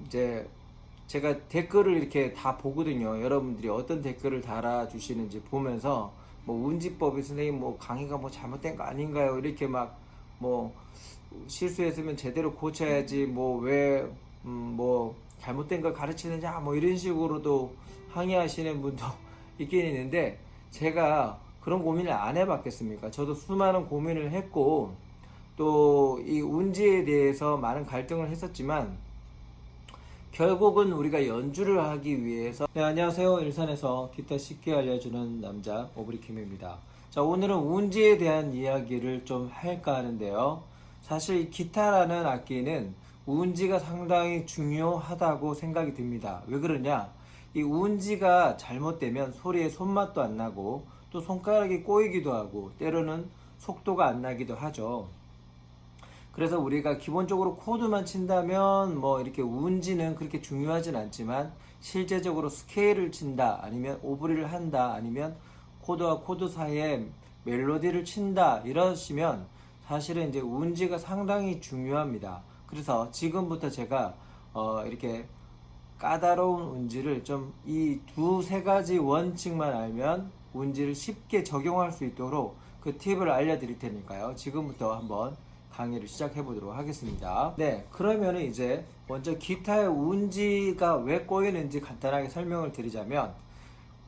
이제 제가 댓글을 이렇게 다 보거든요. 여러분들이 어떤 댓글을 달아주시는지 보면서 뭐 운지법이 선생님 뭐 강의가 뭐 잘못된 거 아닌가요? 이렇게 막 뭐 실수했으면 제대로 고쳐야지 뭐 왜 뭐 잘못된 걸 가르치느냐 뭐 이런 식으로도 항의하시는 분도 있긴 있는데 제가 그런 고민을 안 해봤겠습니까? 저도 수많은 고민을 했고 또 이 운지에 대해서 많은 갈등을 했었지만 결국은 우리가 연주를 하기 위해서 네, 안녕하세요. 일산에서 기타 쉽게 알려주는 남자 오브리킴입니다. 자, 오늘은 운지에 대한 이야기를 좀 할까 하는데요. 사실 이 기타라는 악기는 운지가 상당히 중요하다고 생각이 듭니다. 왜 그러냐? 이 운지가 잘못되면 소리에 손맛도 안 나고 또 손가락이 꼬이기도 하고 때로는 속도가 안 나기도 하죠. 그래서 우리가 기본적으로 코드만 친다면 뭐 이렇게 운지는 그렇게 중요하진 않지만 실제적으로 스케일을 친다 아니면 오브리를 한다 아니면 코드와 코드 사이에 멜로디를 친다 이러시면 사실은 이제 운지가 상당히 중요합니다. 그래서 지금부터 제가 이렇게 까다로운 운지를 좀 이 두세 가지 원칙만 알면 운지를 쉽게 적용할 수 있도록 그 팁을 알려드릴 테니까요. 지금부터 한번 강의를 시작해 보도록 하겠습니다. 네, 그러면은 이제 먼저 기타의 운지가 왜 꼬이는지 간단하게 설명을 드리자면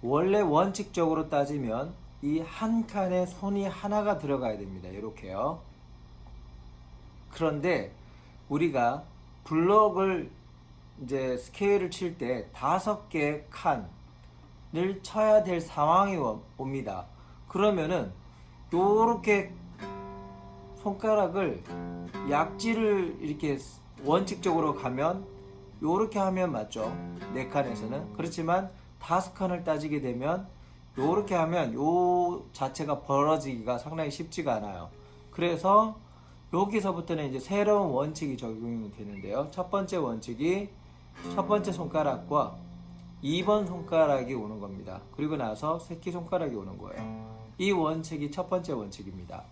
원래 원칙적으로 따지면 이 한 칸에 손이 하나가 들어가야 됩니다. 이렇게요. 그런데 우리가 블럭을 이제 스케일을 칠 때 5개 칸을 쳐야 될 상황이 옵니다. 그러면은 요렇게 손가락을 약지를 이렇게 원칙적으로 가면 요렇게 하면 맞죠. 4칸에서는. 그렇지만 5칸을 따지게 되면 요렇게 하면 요 자체가 벌어지기가 상당히 쉽지가 않아요. 그래서 여기서부터는 이제 새로운 원칙이 적용이 되는데요. 첫 번째 원칙이 첫 번째 손가락과 2번 손가락이 오는 겁니다. 그리고 나서 새끼손가락이 오는 거예요. 이 원칙이 첫 번째 원칙입니다.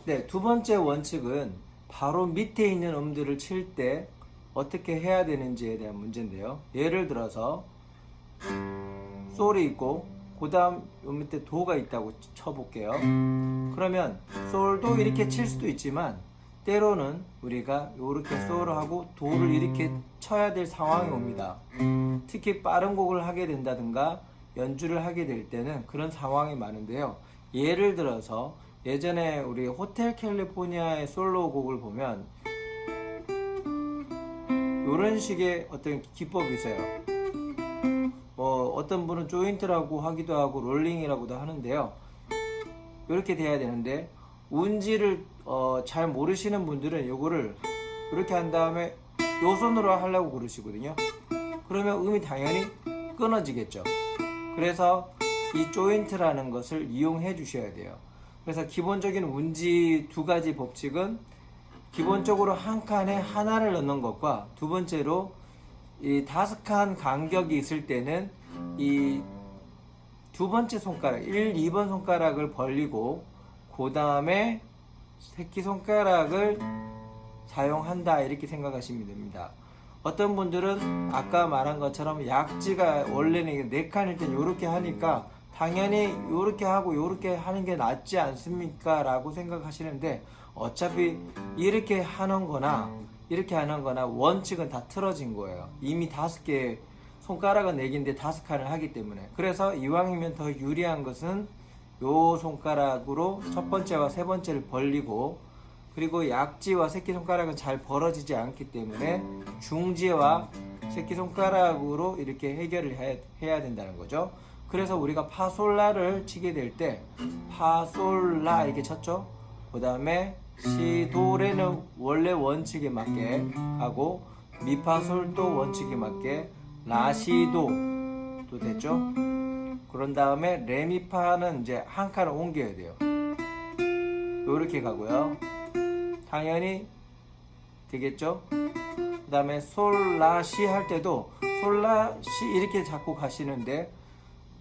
네, 두 번째 원칙은 바로 밑에 있는 음들을 칠 때 어떻게 해야 되는지에 대한 문제인데요. 예를 들어서 솔이 있고 그 다음 요 밑에 도가 있다고 쳐볼게요. 그러면 솔도 이렇게 칠 수도 있지만 때로는 우리가 이렇게 솔을 하고 도를 이렇게 쳐야 될 상황이 옵니다. 특히 빠른 곡을 하게 된다든가 연주를 하게 될 때는 그런 상황이 많은데요. 예를 들어서 예전에 우리 호텔 캘리포니아의 솔로 곡을 보면 이런 식의 어떤 기법이 있어요. 뭐 어떤 분은 조인트라고 하기도 하고 롤링이라고도 하는데요. 이렇게 돼야 되는데 운지를 잘 모르시는 분들은 요거를 이렇게 한 다음에 요 손으로 하려고 그러시거든요. 그러면 음이 당연히 끊어지겠죠. 그래서 이 조인트라는 것을 이용해 주셔야 돼요. 그래서 기본적인 운지 두 가지 법칙은 기본적으로 한 칸에 하나를 넣는 것과 두 번째로 이 5칸 간격이 있을 때는 이 두 번째 손가락 1, 2번 손가락을 벌리고 그 다음에 새끼손가락을 사용한다 이렇게 생각하시면 됩니다. 어떤 분들은 아까 말한 것처럼 약지가 원래는 4칸일 땐 이렇게 하니까 당연히 이렇게 하고 이렇게 하는 게 낫지 않습니까? 라고 생각하시는데 어차피 이렇게 하는 거나 이렇게 하는 거나 원칙은 다 틀어진 거예요. 이미 5개 손가락은 4개인데 5칸을 하기 때문에. 그래서 이왕이면 더 유리한 것은 요 손가락으로 첫 번째와 세 번째를 벌리고 그리고 약지와 새끼손가락은 잘 벌어지지 않기 때문에 중지와 새끼손가락으로 이렇게 해결을 해야 된다는 거죠. 그래서 우리가 파솔라를 치게 될 때 파솔라 이렇게 쳤죠. 그 다음에 시도레는 원래 원칙에 맞게 하고 미파솔도 원칙에 맞게 라시도 또 됐죠. 그런 다음에 레미파는 이제 한 칸을 옮겨야 돼요. 요렇게 가고요. 당연히 되겠죠. 그 다음에 솔라시 할 때도 솔라시 이렇게 잡고 가시는데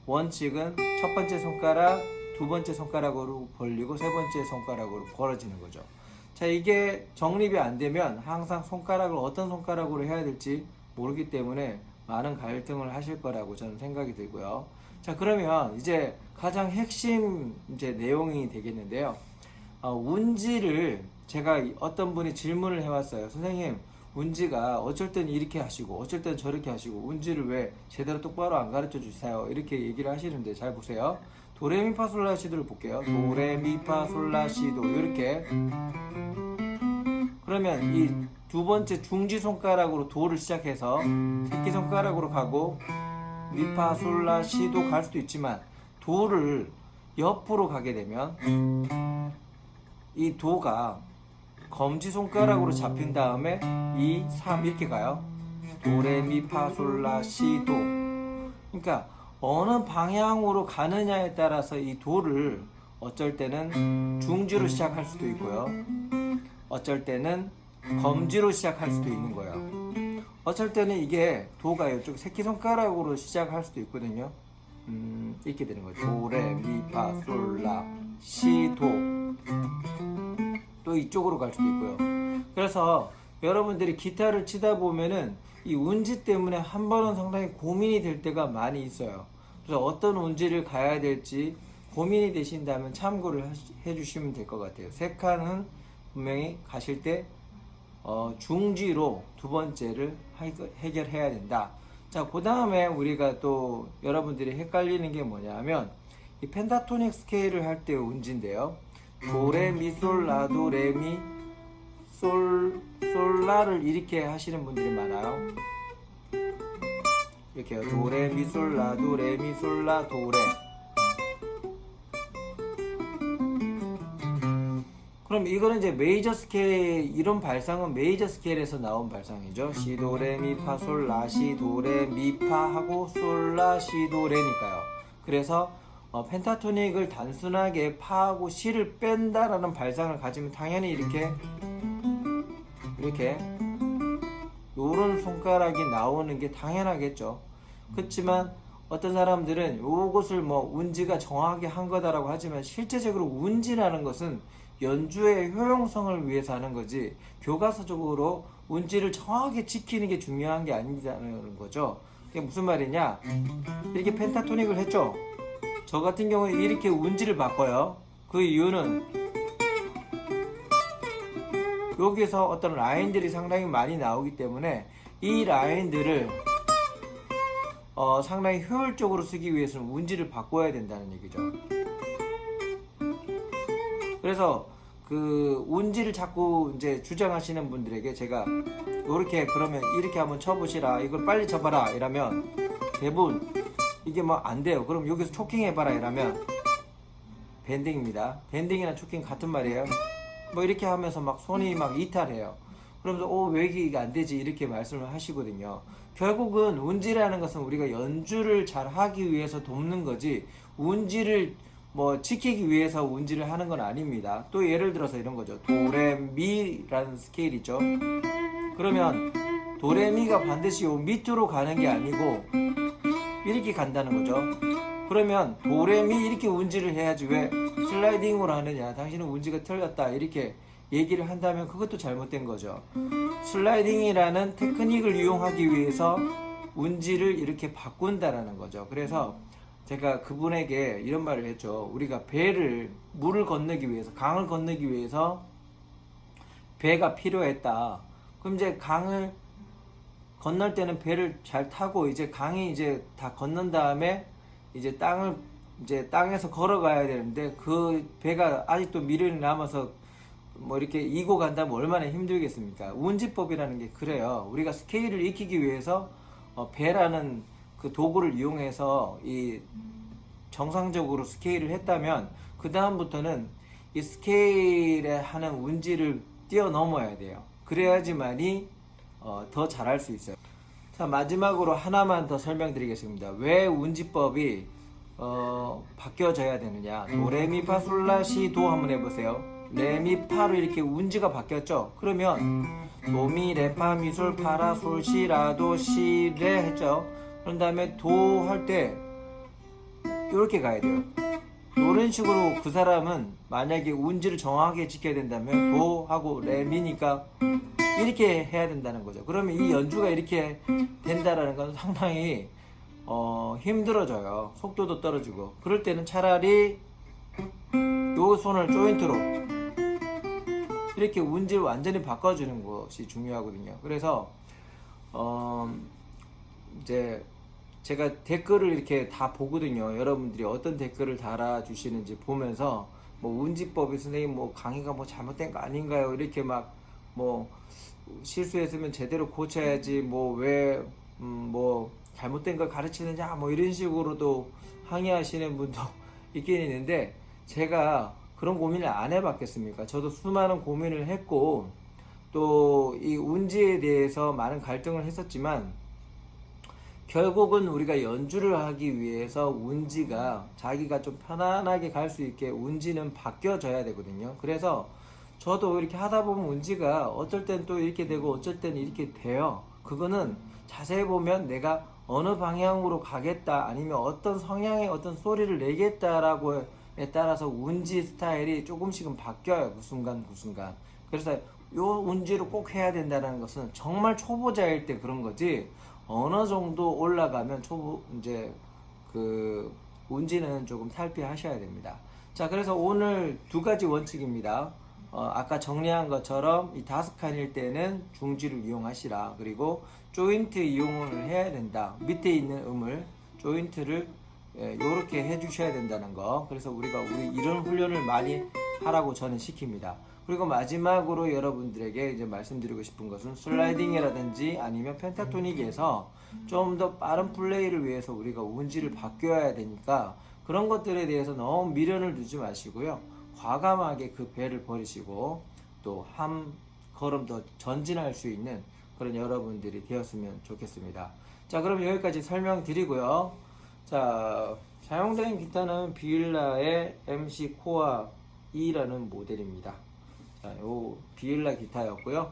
원칙은 첫 번째 손가락, 두 번째 손가락으로 벌리고 세 번째 손가락으로 벌어지는 거죠. 자, 이게 정립이 안 되면 항상 손가락을 어떤 손가락으로 해야 될지 모르기 때문에 많은 갈등을 하실 거라고 저는 생각이 들고요. 자, 그러면 이제 가장 핵심 이제 내용이 되겠는데요. 운지를 제가 어떤 분이 질문을 해왔어요. 선생님, 운지가 어쩔 땐 이렇게 하시고 어쩔 땐 저렇게 하시고 운지를 왜 제대로 똑바로 안 가르쳐 주세요? 이렇게 얘기를 하시는데, 잘 보세요. 도레미파솔라시도를 볼게요. 도레미파솔라시도 이렇게. 그러면 이 두 번째 중지 손가락으로 도를 시작해서 새끼 손가락으로 가고 미파솔라시도 갈 수도 있지만, 도를 옆으로 가게 되면 이 도가 검지손가락으로 잡힌 다음에 2, 3 이렇게 가요. 도레미파솔라시도. 그러니까 어느 방향으로 가느냐에 따라서 이 도를 어쩔 때는 중지로 시작할 수도 있고요, 어쩔 때는 검지로 시작할 수도 있는 거예요. 어쩔 때는 이게 도가 이쪽 새끼손가락으로 시작할 수도 있거든요. 이렇게 되는 거죠. 도레미파솔라시도. 또 이쪽으로 갈 수도 있고요. 그래서 여러분들이 기타를 치다 보면은 이 운지 때문에 한 번은 상당히 고민이 될 때가 많이 있어요. 그래서 어떤 운지를 가야 될지 고민이 되신다면 참고를 해주시면 될 것 같아요. 세 칸은 분명히 가실 때 중지로 두 번째를 해결해야 된다. 자, 그 다음에 우리가 또 여러분들이 헷갈리는 게 뭐냐면 이 펜타토닉 스케일을 할 때 운지인데요. 도레미솔라도 레미 솔라를 이렇게 하시는 분들이 많아요. 이렇게요. 도레미솔라도 레미솔라 도레. 그럼 이거는 이제 메이저 스케일, 이런 발상은 메이저 스케일에서 나온 발상이죠. 시도레미파솔라시도레미파 하고 솔라시도레니까요. 그래서 펜타토닉을 단순하게 파하고 시를 뺀다라는 발상을 가지면 당연히 이렇게 요런 손가락이 나오는 게 당연하겠죠. 그렇지만 어떤 사람들은 요것을 운지가 정확하게 한 거다라고 하지만, 실제적으로 운지라는 것은 연주의 효용성을 위해서 하는 거지 교과서적으로 운지를 정확하게 지키는 게 중요한 게 아니라는 거죠. 이게 무슨 말이냐, 이렇게 펜타토닉을 했죠. 저 같은 경우에 이렇게 운지를 바꿔요. 그 이유는 여기서 어떤 라인들이 상당히 많이 나오기 때문에 이 라인들을 상당히 효율적으로 쓰기 위해서는 운지를 바꿔야 된다는 얘기죠. 그래서 그 운지를 자꾸 이제 주장하시는 분들에게 제가 이렇게, 그러면 이렇게 한번 쳐보시라, 이걸 빨리 쳐봐라 이러면 대부분 이게 안 돼요. 그럼 여기서 초킹 해봐라 이러면 밴딩입니다. 밴딩이나 초킹 같은 말이에요. 이렇게 하면서 손이 이탈해요. 그러면서 왜 이게 안 되지 이렇게 말씀을 하시거든요. 결국은 운지라는 것은 우리가 연주를 잘 하기 위해서 돕는 거지, 운지를 지키기 위해서 운지를 하는 건 아닙니다. 또 예를 들어서 이런 거죠. 도레미라는 스케일 있죠. 그러면 도레미가 반드시 요 밑으로 가는 게 아니고 이렇게 간다는 거죠. 그러면 도레미 이렇게 운지를 해야지 왜 슬라이딩으로 하느냐, 당신은 운지가 틀렸다 이렇게 얘기를 한다면 그것도 잘못된 거죠. 슬라이딩이라는 테크닉을 이용하기 위해서 운지를 이렇게 바꾼다라는 거죠. 그래서 제가 그분에게 이런 말을 했죠. 우리가 물을 건너기 위해서, 강을 건너기 위해서 배가 필요했다. 그럼 이제 강을 건널 때는 배를 잘 타고 이제 강이 이제 다 건넌 다음에 이제 땅에서 걸어가야 되는데, 그 배가 아직도 미련이 남아서 이렇게 이고 간다면 얼마나 힘들겠습니까? 운지법이라는 게 그래요. 우리가 스케일을 익히기 위해서 배라는 그 도구를 이용해서 이 정상적으로 스케일을 했다면, 그 다음부터는 이 스케일에 하는 운지를 뛰어넘어야 돼요. 그래야지만이 더 잘할 수 있어요. 자, 마지막으로 하나만 더 설명드리겠습니다. 왜 운지법이 바뀌어져야 되느냐. 도레미파솔라시도 한번 해보세요. 레미파로 이렇게 운지가 바뀌었죠. 그러면 도미레파미솔파라솔시라도 시레 했죠. 그런 다음에 도 할 때 이렇게 가야 돼요. 이런 식으로 그 사람은 만약에 운지를 정확하게 지켜야 된다면 도하고 레미니까 이렇게 해야 된다는 거죠. 그러면 이 연주가 이렇게 된다라는 건 상당히 힘들어져요. 속도도 떨어지고. 그럴 때는 차라리 요 손을 조인트로 이렇게 운지를 완전히 바꿔주는 것이 중요하거든요. 그래서 이제 제가 댓글을 이렇게 다 보거든요. 여러분들이 어떤 댓글을 달아주시는지 보면서 뭐 운지법이 선생님 뭐 강의가 뭐 잘못된 거 아닌가요? 이렇게 막 뭐 실수했으면 제대로 고쳐야지 뭐 왜 뭐 잘못된 걸 가르치느냐 뭐 이런 식으로도 항의하시는 분도 있긴 있는데 제가 그런 고민을 안 해봤겠습니까? 저도 수많은 고민을 했고 또 이 운지에 대해서 많은 갈등을 했었지만 결국은 우리가 연주를 하기 위해서 운지가 자기가 좀 편안하게 갈 수 있게 운지는 바뀌어져야 되거든요. 그래서 저도 이렇게 하다 보면 운지가 어쩔 땐 또 이렇게 되고 어쩔 땐 이렇게 돼요. 그거는 자세히 보면 내가 어느 방향으로 가겠다 아니면 어떤 성향의 어떤 소리를 내겠다라고에 따라서 운지 스타일이 조금씩은 바뀌어요. 그 순간 그 순간. 그래서 요 운지를 꼭 해야 된다는 것은 정말 초보자일 때 그런 거지 어느 정도 올라가면 이제 그 운지는 조금 탈피하셔야 됩니다. 자, 그래서 오늘 두 가지 원칙입니다. 아까 정리한 것처럼 이 다스칸일 때는 중지를 이용하시라. 그리고 조인트 이용을 해야 된다. 밑에 있는 음을 조인트를 요렇게 해주셔야 된다는 거. 그래서 우리가 이런 훈련을 많이 하라고 저는 시킵니다. 그리고 마지막으로 여러분들에게 이제 말씀드리고 싶은 것은 슬라이딩이라든지 아니면 펜타토닉에서 좀 더 빠른 플레이를 위해서 우리가 운지를 바뀌어야 되니까 그런 것들에 대해서 너무 미련을 두지 마시고요. 과감하게 그 배를 버리시고 또 한 걸음 더 전진할 수 있는 그런 여러분들이 되었으면 좋겠습니다. 자, 그럼 여기까지 설명드리고요. 자, 사용된 기타는 비일라의 MC 코아 E라는 모델입니다. 자, 요 비일라 기타였고요.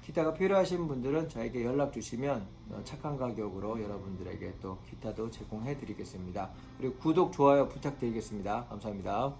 기타가 필요하신 분들은 저에게 연락 주시면 착한 가격으로 여러분들에게 또 기타도 제공해 드리겠습니다. 그리고 구독, 좋아요 부탁드리겠습니다. 감사합니다.